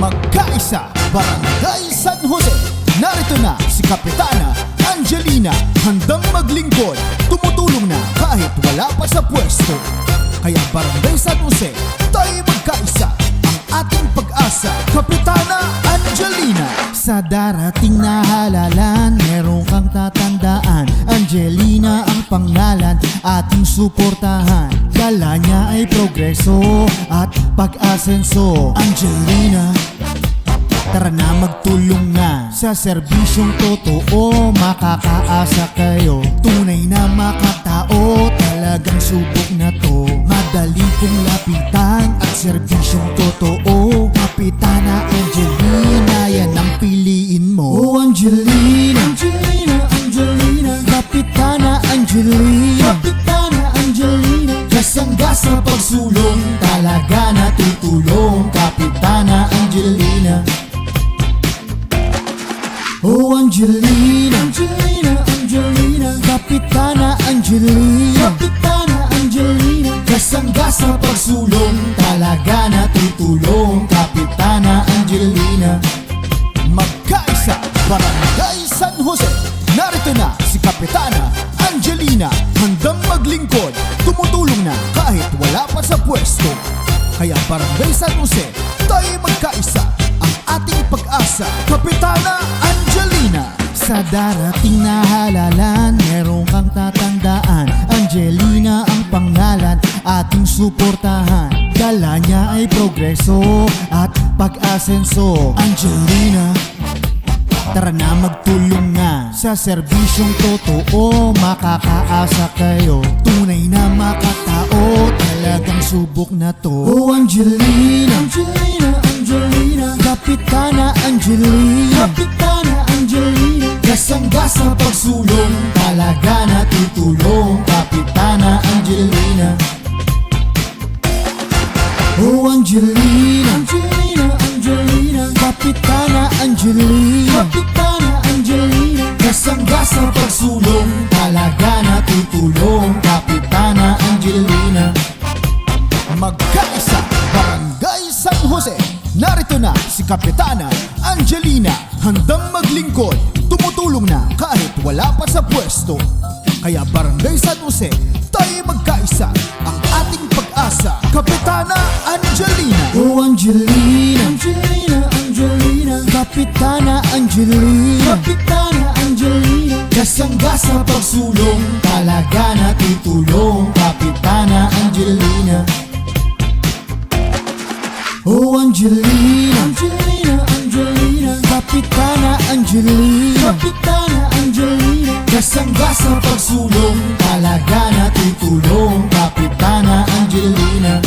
Magkaisa, Barangay San Jose. Narito na si Kapitana Angelina, handang maglingkod, tumutulong na kahit wala pa sa pwesto. Kaya Barangay San Jose, tayo magkaisa, ang ating pag-asa. Kapitana Angelina. Sa darating na halalan, meron kang tatandaan, Angelina ang pangalan, ating suportahan. Dala niya ay progreso at pag-asenso. Angelina, tara na magtulong na sa serbisyong totoo, makakaasa kayo. Tunay na makatao, talagang subok na to. Madali kong lapitan at serbisyong totoo. Kapitana Angelina, yan ang piliin mo. Oh Angelina, Angelina, Angelina, Kapitana Angelina, Kapitana Angelina. Gasang-gasa pagsulong, talaga na tutulong. Kapitana Angelina. Oh Angelina, Angelina, Angelina, Kapitana Angelina, Kapitana Angelina. Gasang-gasa pagsulong, talaga na tutulong. Kapitana Angelina. Magkaisa, Barangay San Jose. Narito na si Kapitana Angelina, handang maglingkod, tumutulong na kahit wala pa sa pwesto. Kaya Barangay San Jose, tayo magkaisa, ang ating pag-asa. Kapitana Angelina. Sa darating na halalan, meron kang tatandaan, Angelina ang pangalan, ating suportahan. Dala niya ay progreso at pag-asenso. Angelina, tara na magtulong na sa serbisyong totoo, makakaasa kayo. Tunay na makatao, talagang subok na to. Oh Angelina, Angelina, Angelina, Kapitana Angelina, Kapitana Angelina. Gasang-gasa pagsulong, talaga na tutulong. Kapitana Angelina. Oh Angelina, Angelina, Angelina, Kapitana Angelina, Kapitana Angelina. Gasang-gasa pagsulong, talaga na tutulong. Kapitana Angelina. Magkaisa, Barangay San Jose. Narito na si Kapitana Angelina, handang maglingkod, tumutulong na kahit wala pa sa pwesto. Kaya Barangay San Jose, tayo magkaisa, ang ating pag-asa. Kapitana Angelina. Oh Angelina, Angelina, Angelina, Kapitana Angelina, Kapitana Angelina. Gasang-gasa pagsulong, talaga na tutulong. Kapitana Angelina. Oh Angelina, Angelina, Angelina, Kapitana Angelina, Kapitana Angelina. Gasang-gasa pagsulong, talaga na tutulong. Kapitana Angelina.